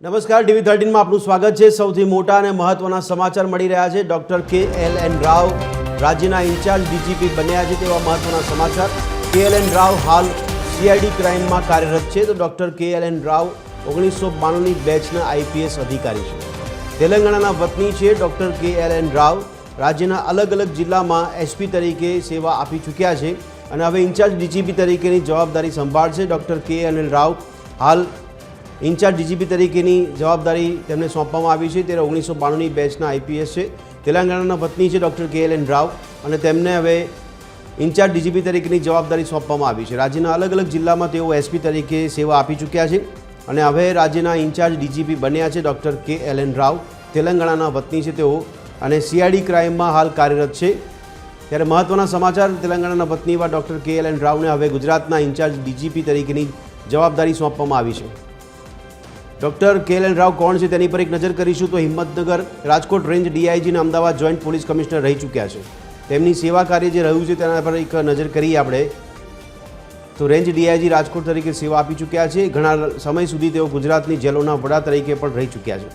નમસ્કાર, TV13 માં આપનું સ્વાગત છે। સૌથી મોટા અને મહત્વના સમાચાર મળી રહ્યા છે। ડોક્ટર KLN રાવ રાજ્યના ઇન્ચાર્જ DGP બન્યા છે તેવા મહત્વના સમાચાર। KLN રાવ હાલ CID ક્રાઇમમાં કાર્યરત છે। તો ડોક્ટર KLN રાવ 1992ની બેચના IPS અધિકારી છે। તેલંગાણાના વતની છે। ડોક્ટર KLN રાવ રાજ્યના અલગ અલગ જિલ્લામાં SP તરીકે સેવા આપી ચૂક્યા છે અને હવે ઇન્ચાર્જ DGP તરીકેની જવાબદારી સંભાળશે। ડોક્ટર KLN રાવ હાલ ઇન્ચાર્જ DGP તરીકેની જવાબદારી તેમને સોંપવામાં આવી છે। ત્યારે 1992ની બેચના IPS છે। તેલંગાણાના વતની છે ડૉક્ટર KLN રાવ અને તેમને હવે ઇન્ચાર્જ DGP તરીકેની જવાબદારી સોંપવામાં આવી છે। રાજ્યના અલગ અલગ જિલ્લામાં તેઓ SP તરીકે સેવા આપી ચૂક્યા છે અને હવે રાજ્યના ઇન્ચાર્જ DGP બન્યા છે। ડૉક્ટર KLN રાવ તેલંગાણાના વતની છે તેઓ અને CID ક્રાઇમમાં હાલ કાર્યરત છે। ત્યારે મહત્વના સમાચાર, તેલંગાણાના વતની એવા ડૉક્ટર KLN રાવને હવે ગુજરાતના ઇન્ચાર્જ DGP તરીકેની જવાબદારી સોંપવામાં આવી છે। ડૉક્ટર KLN રાવ કોણ છે તેની પર એક નજર કરીશું તો હિંમતનગર રાજકોટ રેન્જ DIG અને અમદાવાદ જોઈન્ટ પોલીસ કમિશનર રહી ચૂક્યા છે। તેમની સેવા કાર્ય જે રહ્યું છે તેના પર એક નજર કરીએ આપણે તો રેન્જ DIG રાજકોટ તરીકે સેવા આપી ચૂક્યા છે। ઘણા સમય સુધી તેઓ ગુજરાતની જેલોના વડા તરીકે પણ રહી ચૂક્યા છે।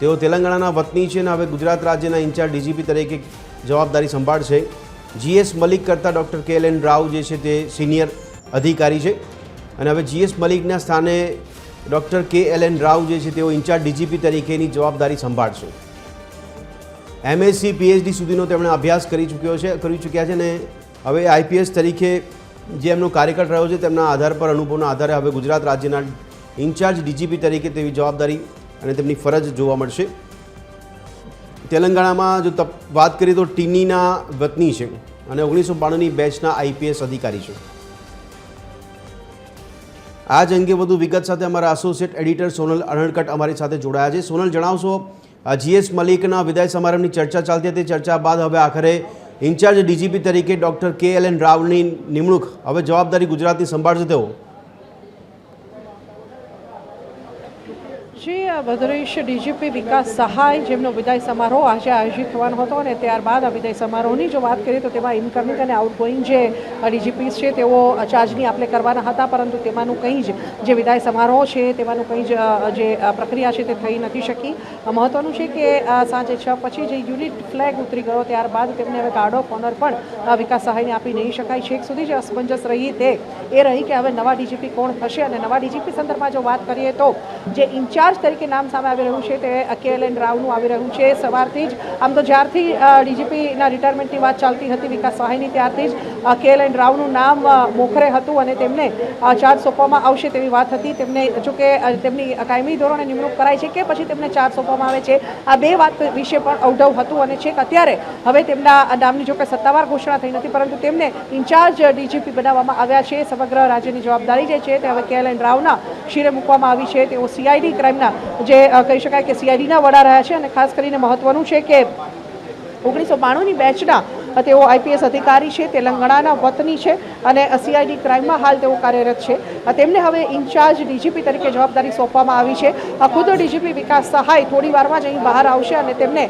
તેઓ તેલંગાણાના વતની છે અને હવે ગુજરાત રાજ્યના ઇન્ચાર્જ DGP તરીકે જવાબદારી સંભાળશે। GS મલિક કરતાં ડૉક્ટર KLN રાવ જે છે તે સિનિયર અધિકારી છે અને હવે GS મલિકના સ્થાને ડૉક્ટર KLN રાવ જે છે તેઓ ઇન્ચાર્જ DGP તરીકેની જવાબદારી સંભાળશે। MSc PhD સુધીનો તેમણે અભ્યાસ કરી ચૂક્યા છે અને હવે IPS તરીકે જે એમનો કાર્યકાળ રહ્યો છે તેમના આધાર પર અનુભવના આધારે હવે ગુજરાત રાજ્યના ઇન્ચાર્જ DGP તરીકે તેવી જવાબદારી અને તેમની ફરજ જોવા મળશે। તેલંગાણામાં જો વાત કરીએ તો ટીનીના વતની છે અને 1992ની બેચના IPS અધિકારી છે। આ જ અંગે વધુ વિગત સાથે અમારા એસોસિએટ એડિટર સોનલ અણકટ અમારી સાથે જોડાયા છે। સોનલ, જણાવશો, GS મલિકના વિદાય સમારંભની ચર્ચા ચાલતી હતી, ચર્ચા બાદ હવે આખરે ઇન્ચાર્જ DGP તરીકે ડૉક્ટર KLN રાવની નિમણૂક, હવે જવાબદારી ગુજરાતની સંભાળશે તેઓ? જી, ભદ્રેશ DGP વિકાસ સહાય જેમનો વિદાય સમારોહ આજે આયોજિત થવાનો હતો અને ત્યારબાદ આ વિદાય સમારોહની જો વાત કરીએ તો તેમાં ઇનકમિંગ અને આઉટગોઈંગ જે DGPs છે તેઓ ચાર્જની આપલે કરવાના હતા, પરંતુ તેમાંનું કંઈ જ જે વિદાય સમારોહ છે તેમાંનું કંઈ જ જે પ્રક્રિયા છે તે થઈ નથી શકી। મહત્વનું છે કે સાંજે 6 પછી જે યુનિટ ફ્લેગ ઉતરી ગયો ત્યારબાદ તેમને હવે ગાર્ડ ઓફ ઓનર પણ વિકાસ સહાયને આપી નહીં શકાય। છેક સુધી જે અસમંજસ રહી તે એ રહી કે હવે નવા DGP કોણ થશે અને નવા DGP સંદર્ભમાં જો વાત કરીએ તો જે ઇન્ચાર્જ તરીકે નામ સામે આવી રહ્યું છે તે KLN રાવનું આવી રહ્યું છે। સવારથી જ આમ તો જ્યારથી DGPના રિટાયરમેન્ટની વાત ચાલતી હતી વિકાસ સહાયની ત્યારથી જ KLN રાવનું નામ મોખરે હતું અને તેમને ચાર્જ સોંપવામાં આવશે તેવી વાત હતી। તેમને જોકે તેમની કાયમી ધોરણે નિમણૂક કરાય છે કે પછી તેમને ચાર્જ સોંપવામાં આવે છે, આ બે વાત વિશે પણ અવઢવ હતું અને છેક અત્યારે હવે તેમના નામની જોકે સત્તાવાર ઘોષણા થઈ નથી, પરંતુ તેમને ઇન્ચાર્જ DGP બનાવવામાં આવ્યા છે। સમગ્ર રાજ્યની જવાબદારી જે છે તે હવે KLN રાવના શિરે મૂકવામાં આવી છે। તેઓ CID ક્રાઇમના જે કહી શકાય કે CIDના વડા રહ્યા છે અને ખાસ કરીને મહત્વનું છે કે 1992ની બેચના તેઓ IPS અધિકારી છે, તેલંગાણાના વતની છે અને CID ક્રાઇમમાં હાલ તેઓ કાર્યરત છે। તેમને હવે ઇન્ચાર્જ DGP તરીકે જવાબદારી સોંપવામાં આવી છે। ખુદ DGP વિકાસ સહાય થોડી વારમાં જ અહીં બહાર આવશે અને તેમને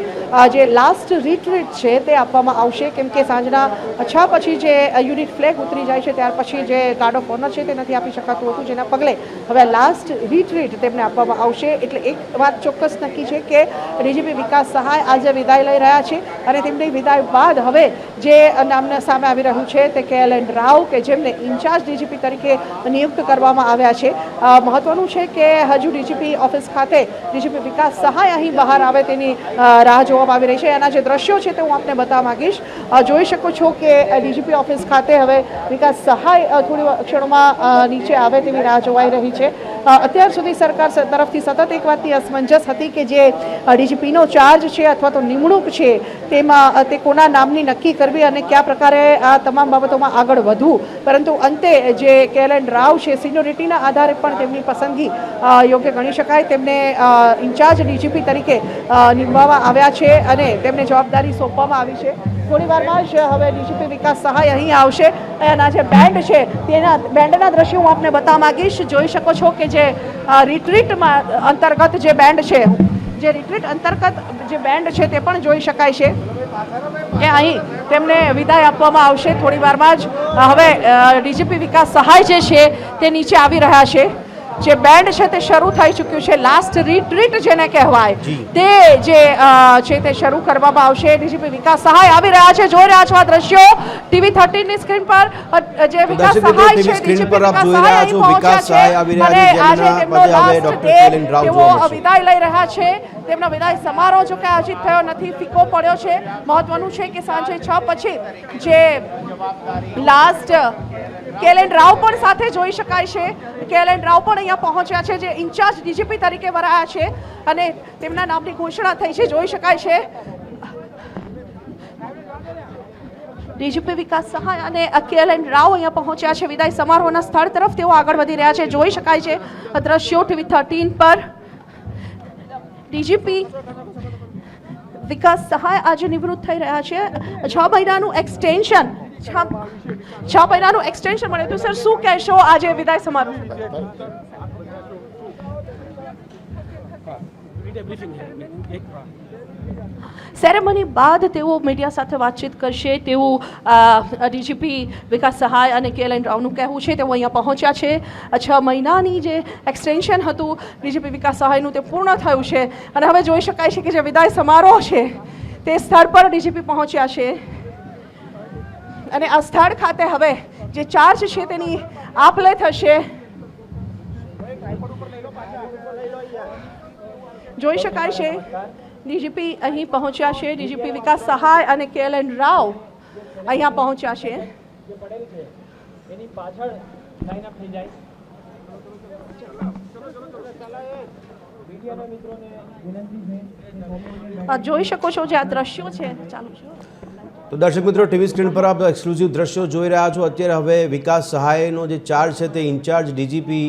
જે લાસ્ટ રિટ્રીટ છે તે આપવામાં આવશે, કેમ કે સાંજના 6 પછી જે યુનિટ ફ્લેગ ઉતરી જાય છે ત્યાર પછી જે ગાર્ડ ઓફ ઓનર છે તે નથી આપી શકાતું હતું, જેના પગલે હવે લાસ્ટ રિટ્રીટ તેમને આપવામાં આવશે। એટલે એક વાત ચોક્કસ નક્કી છે કે DGP વિકાસ સહાય આજે વિદાય લઈ રહ્યા છે અને તેમની વિદાય બાદ હવે જે નામના સામે આવી રહ્યું છે તે KLN રાવ કે જેમને ઇન્ચાર્જ DGP તરીકે નિયુક્ત કરવામાં આવ્યા છે। મહત્વનું છે કે હજુ DGP ઓફિસ ખાતે DGP વિકાસ સહાય અહીં બહાર આવે તેની રાહ જોવામાં આવી રહી છે। એના જે દ્રશ્યો છે તે હું આપને બતાવવા માંગીશ। જોઈ શકો છો કે DGP ઓફિસ ખાતે હવે વિકાસ સહાય થોડી ક્ષણોમાં નીચે આવે તેવી રાહ જોવાઈ રહી છે। અત્યાર સુધી સરકાર તરફથી સતત એક વાતની અસમંજસ હતી કે જે DGPનો ચાર્જ છે અથવા તો નિમણૂક છે તેમાં તે કોના નામની નક્કી કરવી અને કયા પ્રકારે આ તમામ બાબતોમાં આગળ વધવું, પરંતુ અંતે જે KLN રાવ છે સિનિયોરિટીના આધારે પણ તેમની પસંદગી યોગ્ય ગણી શકાય। તેમને ઇન્ચાર્જ DGP તરીકે નિમવામાં આવ્યા છે અને તેમને જવાબદારી સોંપવામાં આવી છે। થોડી વારમાં જ હવે DGP વિકાસ સહાય અહીં આવશે અને જે બેન્ડ છે તેના બેન્ડના દ્રશ્યો હું આપને બતાવવા માંગીશ। જોઈ શકો છો કે જે રિટ્રીટમાં અંતર્ગત જે બેન્ડ છે, જે રિટ્રીટ અંતર્ગત જે બેન્ડ છે તે પણ જોઈ શકાય છે કે અહીં તેમને વિદાય આપવામાં આવશે। થોડી વારમાં જ હવે DGP વિકાસ સહાય જે છે તે નીચે આવી રહ્યા છે। જે બેન્ડ છે તે શરૂ થઈ ચૂક્યું છે. લાસ્ટ રિટ્રીટ જેને કહેવાય તે જે છે તે શરૂ કરવામાં આવશે. ડીજીપી વિકાસ સહાય આવી રહ્યા છે. જોઈ રહ્યા છો આ દ્રશ્યો TV13 ની સ્ક્રીન પર જે વિકાસ સહાય છે, ડીજીપી વિકાસ સહાય અહીં પહોંચ્યા છે અને આજે તેમનો લાસ્ટ ડે તેઓ વિદાય લઈ રહ્યા છે. તેમનો વિદાય સમારોહ જો કે આયોજિત થયો નથી, ફીકો પડ્યો છે. મહત્વનું છે કે સાંજે 6 પછી જે લાસ્ટ KLN રાવ પણ સાથે જોઈ શકાય છે. KLN રાવ પણ અહીંયા પહોંચ્યા છે, જે ઇન્ચાર્જ ડીજીપી તરીકે વરાયા છે અને તેમના નામની ઘોષણા થઈ છે. જોઈ શકાય છે ડીજીપી વિકાસ સહાય અને KLN રાવ અહીંયા પહોંચ્યા છે. વિદાય સમારોહના સ્થળ તરફ તેઓ આગળ વધી રહ્યા છે. જોઈ શકાય છે દ્રશ્યો TV13 પર. ડીજીપી વિકાસ સહાય આજે નિવૃત્ત થઈ રહ્યા છે. 6 મહિનાનું એક્સટેન્શન 6 મહિનાનું એક્સટેન્શન મળ્યું હતું. સર, શું કહેશો આજે વિદાય સમારોહ? સેરેમની બાદ તેઓ મીડિયા સાથે વાતચીત કરશે તેવું ડીજીપી વિકાસ સહાય અને KLN રાવનું કહેવું છે. તેઓ અહીંયા પહોંચ્યા છે. 6 મહિનાની જે એક્સટેન્શન હતું ડીજીપી વિકાસ સહાયનું તે પૂર્ણ થયું છે અને હવે જોઈ શકાય છે કે જે વિદાય સમારોહ છે તે સ્થળ પર ડીજીપી પહોંચ્યા છે અને આ સ્થળ ખાતે હવે જે ચાર્જ છે તેની આપ-લે થશે. જોઈ શકાય છે ડીજીપી અહીં પહોંચ્યા છે. ડીજીપી વિકાસ સહાય અને KLN રાવ અહીંયા પહોંચ્યા છે. જોઈ શકો છો જે આ દ્રશ્યો છે ચાલુ છે. તો દર્શક મિત્રો, ટીવી સ્ક્રીન પર આપ એક્સક્લુઝિવ દ્રશ્યો જોઈ રહ્યા છો. અત્યારે હવે વિકાસ સહાયનો જે ચાર્જ છે તે incharge DGP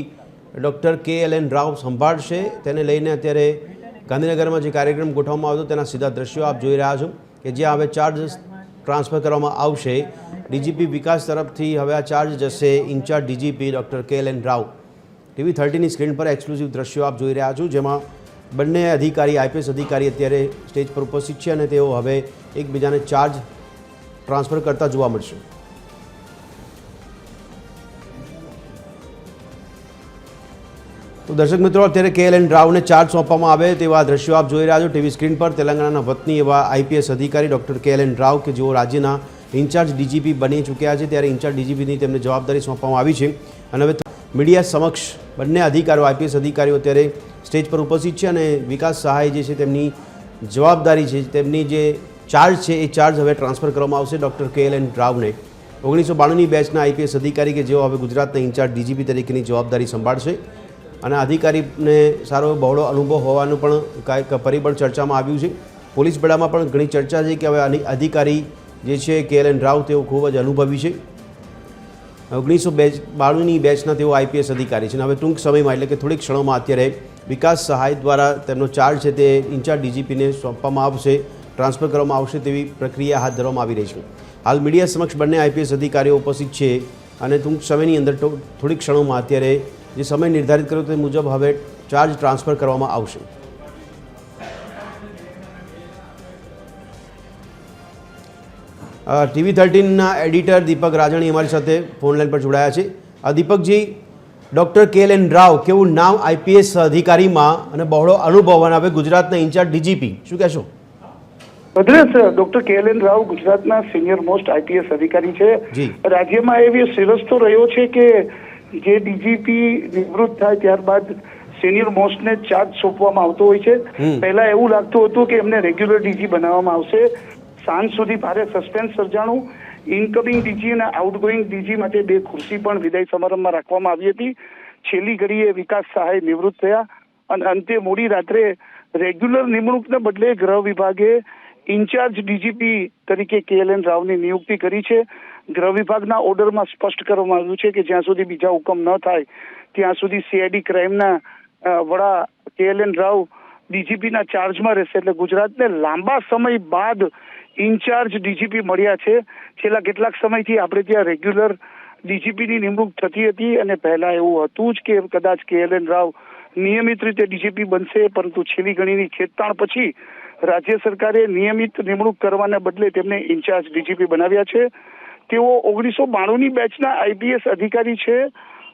doctor KLN Rao સંભાળશે. તેને લઈને અત્યારે ગાંધીનગરમાં જે કાર્યક્રમ ગોઠવવામાં આવ્યો તેના સીધા દ્રશ્યો આપ જોઈ રહ્યા છો કે જ્યાં હવે ચાર્જ ટ્રાન્સફર કરવામાં આવશે. ડીજીપી વિકાસ તરફથી હવે આ ચાર્જ જશે incharge DGP doctor KLN Rao. TV13ની સ્ક્રીન પર એક્સક્લુઝિવ દ્રશ્યો આપ જોઈ રહ્યા છો, જેમાં બંને અધિકારી IPS અધિકારી અત્યારે સ્ટેજ પર ઉપસ્થિત છે અને તેઓ હવે એકબીજાને ચાર્જ ટ્રાન્સફર કરતા જોવા મળશે. તો દર્શક મિત્રો, અત્યારે KLN રાવને ચાર્જ સોંપવામાં આવે તેવા દ્રશ્યો આપ જોઈ રહ્યા છો ટીવી સ્ક્રીન પર. તેલંગાણાના વતની એવા IPS અધિકારી ડૉક્ટર KLN રાવ કે જેઓ રાજ્યના ઇન્ચાર્જ ડીજીપી બની ચૂક્યા છે, ત્યારે ઇન્ચાર્જ ડીજીપીની તેમને જવાબદારી સોંપવામાં આવી છે અને હવે મીડિયા સમક્ષ બંને અધિકારીઓ IPS અધિકારીઓ અત્યારે સ્ટેજ પર ઉપસ્થિત છે અને વિકાસ સહાય જે છે તેમની જવાબદારી છે, તેમની જે ચાર્જ છે એ ચાર્જ હવે ટ્રાન્સફર કરવામાં આવશે ડૉક્ટર KLN રાવને. 1992ની બેચના IPS અધિકારી કે જેઓ હવે ગુજરાતના ઇન્ચાર્જ ડીજીપી તરીકેની જવાબદારી સંભાળશે અને અધિકારીને સારો બહોળો અનુભવ હોવાનું પણ કાંઈક પરિબળ ચર્ચામાં આવ્યું છે. પોલીસ બેડામાં પણ ઘણી ચર્ચા છે કે હવે અધિકારી જે છે KLN રાવ તેઓ ખૂબ જ અનુભવી છે. 1992ની બેચના તેઓ IPS અધિકારી છે અને હવે ટૂંક સમયમાં એટલે કે થોડીક ક્ષણોમાં અત્યારે વિકાસ સહાય દ્વારા તેમનો ચાર્જ છે તે ઇન્ચાર્જ ડીજીપીને સોંપવામાં આવશે, ટ્રાન્સફર કરવામાં આવશે તેવી પ્રક્રિયા હાથ ધરવામાં આવી રહી છે. હાલ મીડિયા સમક્ષ બંને IPS અધિકારીઓ ઉપસ્થિત છે અને ટૂંક સમયની અંદર થોડીક ક્ષણોમાં અત્યારે જે સમય નિર્ધારિત કર્યો તે મુજબ હવે ચાર્જ ટ્રાન્સફર કરવામાં આવશે. TV13ના એડિટર દીપક રાજાણી અમારી સાથે ફોન લાઈન પર જોડાયા છે. દીપકજી, ડૉક્ટર KLN રાવ કેવું નામ IPS અધિકારીમાં અને બહોળો અનુભવ અને હવે ગુજરાતના ઇન્ચાર્જ ડીજીપી, શું કહેશો? ભદ્રેશ, ડોક્ટર KLN રાવ ગુજરાતના સિનિયર મોસ્ટ IPS અધિકારી છે. રાજ્યમાં એવી સિરસ્તો રહ્યો છે કે જે ડીજીપી નિવૃત્ત થાય ત્યારબાદ સિનિયર મોસ્ટને ચાર્જ સોંપવામાં આવતો હોય છે. પહેલા એવું લાગતું હતું કે એમને રેગ્યુલર ડીજી બનાવવામાં આવશે. સાંજ સુધી ભારે સસ્પેન્સ સર્જાણું. ઇનકમિંગ ડીજી અને આઉટગોઈંગ ડીજી માટે 2 ખુરશી પણ વિદાય સમારંભમાં રાખવામાં આવી હતી. છેલ્લી ઘડીએ વિકાસ સહાય નિવૃત્ત થયા અને અંતે મોડી રાત્રે રેગ્યુલર નિમણૂકને બદલે ગૃહ વિભાગે ઇન્ચાર્જ ડીજીપી તરીકે KLN રાવની નિયુક્તિ કરી છે. ગૃહ વિભાગના ઓર્ડરમાં સ્પષ્ટ કરવામાં આવ્યું છે કે જ્યાં સુધી બીજા હુકમ ન થાય ત્યાં સુધી CID ક્રાઇમના વડા KLN રાવ ડીજીપીના ચાર્જમાં રહેશે. એટલે ગુજરાતને લાંબા સમય બાદ ઇન્ચાર્જ ડીજીપી મળ્યા છે. છેલ્લા કેટલાક સમયથી આપણે ત્યાં રેગ્યુલર ડીજીપીની નિમણૂક થતી હતી અને પહેલા એવું હતું જ કે કદાચ KLN રાવ નિયમિત રીતે ડીજીપી બનશે, પરંતુ છેલ્લી ઘણીની ખેંચતાણ પછી રાજ્ય સરકારે નિયમિત નિમણૂક કરવાને બદલે તેમને ઇન્ચાર્જ ડીજીપી બનાવ્યા છે. તેઓ 1992ની બેચના IPS અધિકારી છે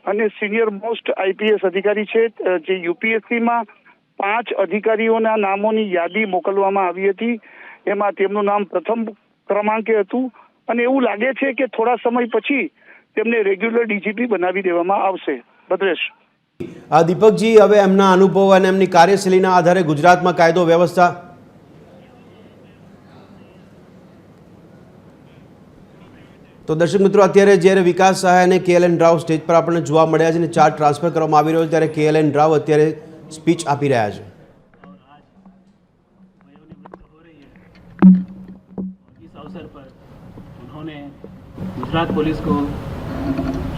અને સિનિયર મોસ્ટ આઈપીએસ અધિકારી છે, જે યુપીએસસીમાં 5 અધિકારીઓના નામોની યાદી મોકલવામાં આવી હતી. એમાં તેમનું નામ પ્રથમ ક્રમાંકે હતું અને એવું લાગે છે કે થોડા સમય પછી તેમને રેગ્યુલર ડીજીપી બનાવી દેવામાં આવશે. ભદ્રેશ. દીપકજી, હવે એમના અનુભવ અને એમની કાર્યશૈલીના આધારે ગુજરાતમાં કાયદો વ્યવસ્થા તો દર્શક મિત્રો, અત્યારે જ્યારે વિકાસ સહાય અને KLN રાવ સ્ટેજ પર આપણને જોવા મળ્યા છે અને ચાર્જ ટ્રાન્સફર કરવામાં આવી રહ્યો છે, ત્યારે KLN રાવ અત્યારે સ્પીચ આપી રહ્યા છે. इस अवसर पर उन्होंने गुजरात पुलिस को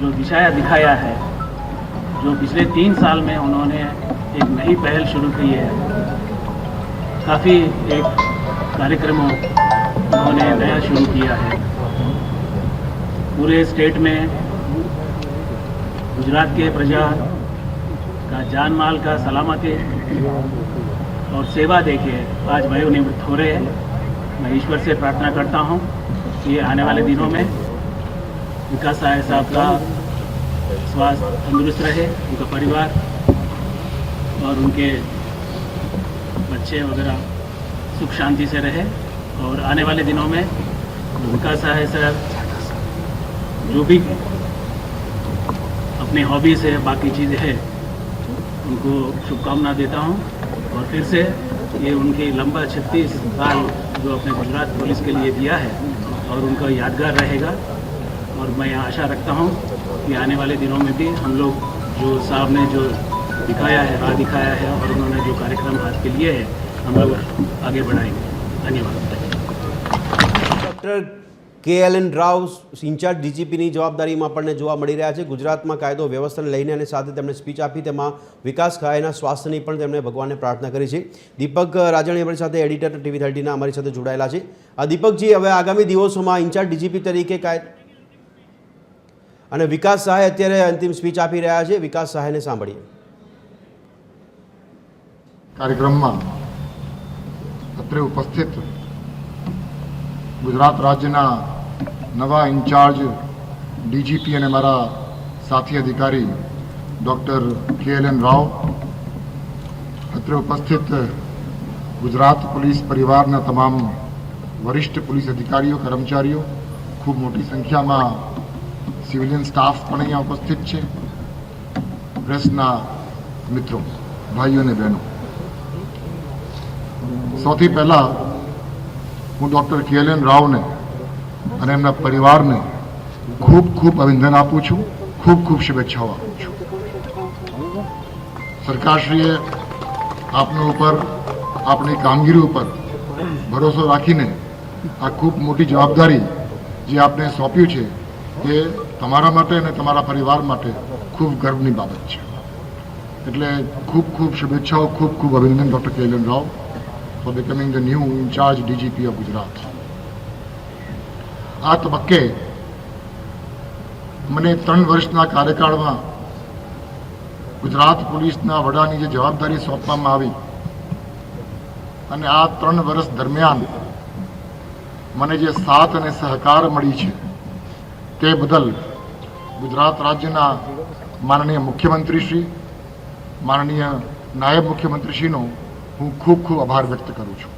जो दिशाया दिखाया है, जो पिछले 3 साल में उन्होंने एक नई पहल शुरू की है, काफ़ी एक कार्यक्रमों उन्होंने नया शुरू किया है. पूरे स्टेट में गुजरात के प्रजा का जान माल का सलामती और सेवा देके आज वयोनिवृत्त हो रहे हैं. मैं ईश्वर से प्रार्थना करता हूँ कि आने वाले दिनों में विकास सहाय साहब का स्वास्थ्य तंदुरुस्त रहे, उनका परिवार और उनके बच्चे वगैरह सुख शांति से रहे. और आने वाले दिनों में विकास सहाय साहब जो भी अपनी हॉबी से बाकी चीज़ें हैं उनको शुभकामना देता हूँ. और फिर से ये उनकी लंबा 36 साल जो अपने गुजरात पुलिस के लिए दिया है और उनका यादगार रहेगा. और मैं आशा रखता हूँ कि आने वाले दिनों में भी हम लोग जो साहब ने जो दिखाया है, राह दिखाया है और उन्होंने जो कार्यक्रम हाथ के लिए है, हम लोग आगे बढ़ाएंगे. धन्यवाद. ડોક્ટર KLN રાવ ઇન્ચાર્જ ડીજીપીની જવાબદારીમાં આપણને જોવા મળી રહ્યા છે. ગુજરાતમાં કાયદો વ્યવસ્થાને લઈને અને સાથે તેમણે સ્પીચ આપી, તેમાં વિકાસ સહાયના સ્વાસ્થ્યની પણ તેમણે ભગવાનને પ્રાર્થના કરી છે. દીપક રાજાણી અમારી સાથે એડિટર TV30ના અમારી સાથે જોડાયેલા છે. દીપકજી, હવે આગામી દિવસોમાં ઇન્ચાર્જ ડીજીપી તરીકે અને વિકાસ સહાય અત્યારે અંતિમ સ્પીચ આપી રહ્યા છે. વિકાસ સહાયને સાંભળીએ. કાર્યક્રમમાં અત્રે ઉપસ્થિત ગુજરાત રાજ્યના નવા ઇન્ચાર્જ ડીજીપી અને મારા સાથી અધિકારી ડૉક્ટર KLN રાવ, અત્રે ઉપસ્થિત ગુજરાત પોલીસ પરિવારના તમામ વરિષ્ઠ પોલીસ અધિકારીઓ, કર્મચારીઓ, ખૂબ મોટી સંખ્યામાં સિવિલિયન સ્ટાફ પણ અહીંયા ઉપસ્થિત છે, પ્રેસના મિત્રો, ભાઈઓ અને બહેનો, સૌથી પહેલાં હું ડૉક્ટર KLN રાવને અને એમના પરિવારને ખૂબ ખૂબ અભિનંદન આપું છું, ખૂબ ખૂબ શુભેચ્છાઓ આપું છું. સરકારશ્રીએ આપના ઉપર, આપણી કામગીરી ઉપર ભરોસો રાખીને આ ખૂબ મોટી જવાબદારી જે આપને સોંપ્યું છે એ તમારા માટે અને તમારા પરિવાર માટે ખૂબ ગર્વની બાબત છે. એટલે ખૂબ ખૂબ શુભેચ્છાઓ, ખૂબ ખૂબ અભિનંદન doctor KLN Rao for becoming the new in-charge DGP of Gujarat. આ તબક્કે મને 3 વર્ષના કાર્યકાળમાં ગુજરાત પોલીસના વડાની જે જવાબદારી સોંપવામાં આવી અને આ 3 વર્ષ દરમિયાન મને જે સાથ અને સહકાર મળી છે તે બદલ ગુજરાત રાજ્યના માનનીય મુખ્યમંત્રીશ્રી, માનનીય નાયબ મુખ્યમંત્રીશ્રીનો હું ખૂબ ખૂબ આભાર વ્યક્ત કરું છું.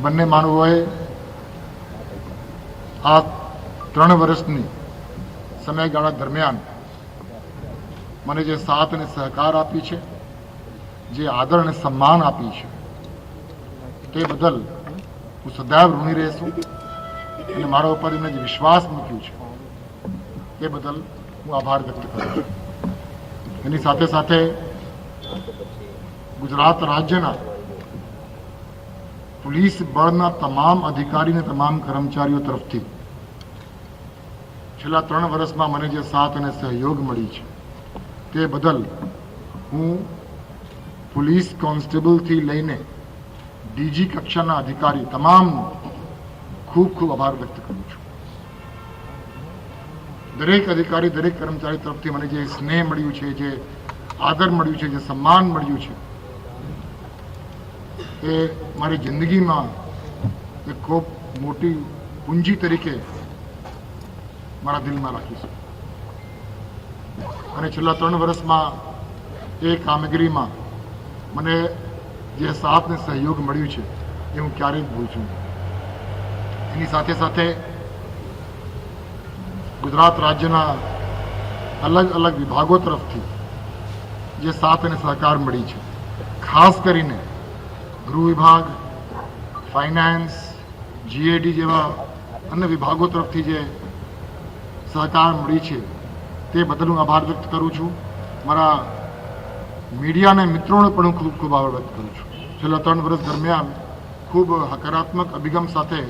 બંને મહાનુભાવોએ આ 3 વર્ષની સમયગાળા દરમિયાન મને જે સાથ અને સહકાર આપી છે, જે આદર અને સન્માન આપી છે, તે બદલ હું સદૈવ ઋણી રહેશું અને મારા ઉપર એમને જે વિશ્વાસ મૂક્યો છે તે બદલ હું આભાર વ્યક્ત કરું છું. એની સાથે સાથે ગુજરાત રાજ્યના પોલીસ બળના તમામ અધિકારી અને તમામ કર્મચારીઓ તરફથી છેલ્લા 3 વર્ષમાં મને જે સાથ અને સહયોગ મળી છે તે બદલ હું પોલીસ કોન્સ્ટેબલથી લઈને ડીજી કક્ષાના અધિકારી તમામનો ખૂબ ખૂબ આભાર વ્યક્ત કરું છું. દરેક અધિકારી, દરેક કર્મચારી તરફથી મને જે સ્નેહ મળ્યું છે, જે આદર મળ્યું છે, જે સન્માન મળ્યું છે, એ મારી જિંદગીમાં એક ખૂબ મોટી પૂંજી તરીકે મારા દિલમાં રાખીશ અને છેલ્લા 3 વર્ષમાં એ કામગીરીમાં મને જે સાથ ને સહયોગ મળ્યું છે એ હું ક્યારેય જ ભૂલું છું. એની સાથે સાથે ગુજરાત રાજ્યના અલગ અલગ વિભાગો તરફથી જે સાથ અને સહકાર મળી છે, ખાસ કરીને ગૃહ વિભાગ, ફાઇનાન્સ, જીએડી જેવા અન્ય વિભાગો તરફથી જે સહકાર મળી છે તે બદલ હું આભાર વ્યક્ત કરું છું. મારા મીડિયાના મિત્રોને પણ હું ખૂબ ખૂબ આભાર વ્યક્ત કરું છું. છેલ્લા 3 વર્ષ દરમિયાન ખૂબ હકારાત્મક અભિગમ સાથે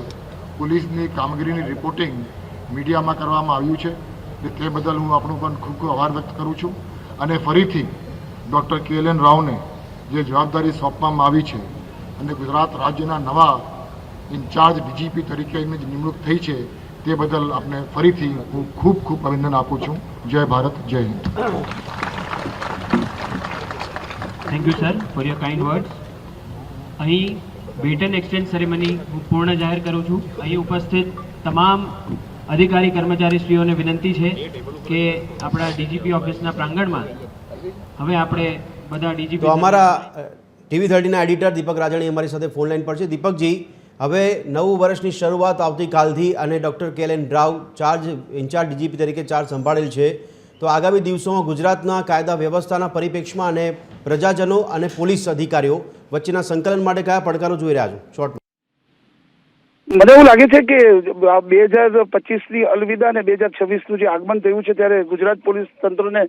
પોલીસની કામગીરીની રિપોર્ટિંગ મીડિયામાં કરવામાં આવ્યું છે તે બદલ હું આપણો પણ ખૂબ ખૂબ આભાર વ્યક્ત કરું છું. અને ફરીથી ડૉક્ટર KLN રાવને જે જવાબદારી સોંપવામાં આવી છે અને ગુજરાત રાજ્યના નવા ઇન્ચાર્જ DGP તરીકે એમની જે નિમણૂક થઈ છે તે બદલ આપને ફરીથી હું ખૂબ ખૂબ અભિનંદન આપું છું. જય ભારત, જય Hind. Thank you sir for your kind words. અહીં બેટન એક્સચેન્જ સેરેમની હું પૂર્ણ જાહેર કરું છું. અહીં ઉપસ્થિત તમામ અધિકારી કર્મચારીશ્રીઓને વિનંતી છે કે આપણા DGP ઓફિસના પ્રાંગણમાં હવે આપણે બધા DGP તો અમારા TV30ના એડિટર દીપક રાજાણી અમારી સાથે ફોન લાઈન પર છે. દીપકજી, હવે નવું વર્ષની શરૂઆત આવતીકાલથી અને doctor KLN Rao incharge DGP તરીકે ચાર્જ સંભાળેલ છે, તો આગામી દિવસોમાં ગુજરાતના કાયદા વ્યવસ્થાના પરિપ્રેક્ષમાં અને પ્રજાજનો અને પોલીસ અધિકારીઓ વચ્ચેના સંકલન માટે કયા પડકારો જોઈ રહ્યા છો? શોર્ટમાં. મને એવું લાગે છે કે 2025ની અલવિદા અને 2026નું જે આગમન થયું છે ત્યારે ગુજરાત પોલીસ તંત્રને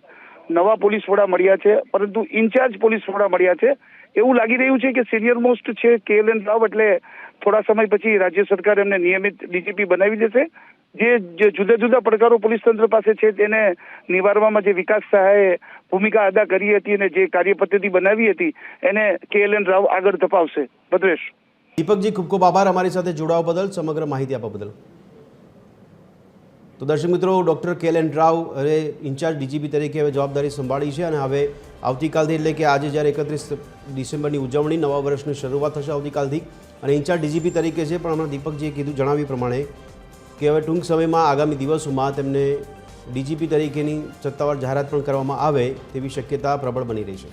નવા પોલીસ વડા મળ્યા છે, પરંતુ ઇન્ચાર્જ પોલીસ વડા મળ્યા છે. એવું લાગી રહ્યું છે કે સિનિયર મોસ્ટ છે KLN રાવ, એટલે થોડા સમય પછી રાજ્ય સરકાર એમને નિયમિત DGP બનાવી દેશે. જે જુદા જુદા પડકારો પોલીસ તંત્ર પાસે છે તેને નિવારવામાં જે વિકાસ સહાયે ભૂમિકા અદા કરી હતી અને જે કાર્યપદ્ધતિ બનાવી હતી એને KLN રાવ આગળ ધપાવશે. ભદ્રેશ. દીપકજી, ખૂબ ખૂબ આભાર અમારી સાથે જોડાવા બદલ, સમગ્ર માહિતી આપવા બદલ. તો દર્શક મિત્રો, ડૉક્ટર KLN રાવ હવે ઇન્ચાર્જ DGP તરીકે હવે જવાબદારી સંભાળી છે અને હવે આવતીકાલથી એટલે કે આજે જ્યારે 31 ડિસેમ્બરની ઉજવણી, નવા વર્ષની શરૂઆત થશે આવતીકાલથી અને ઇન્ચાર્જ DGP તરીકે છે. પણ હમણાં દીપકજીએ કીધું જણાવ્યું પ્રમાણે કે હવે ટૂંક સમયમાં આગામી દિવસોમાં તેમને DGP તરીકેની સત્તાવાર જાહેરાત પણ કરવામાં આવે તેવી શક્યતા પ્રબળ બની રહી છે.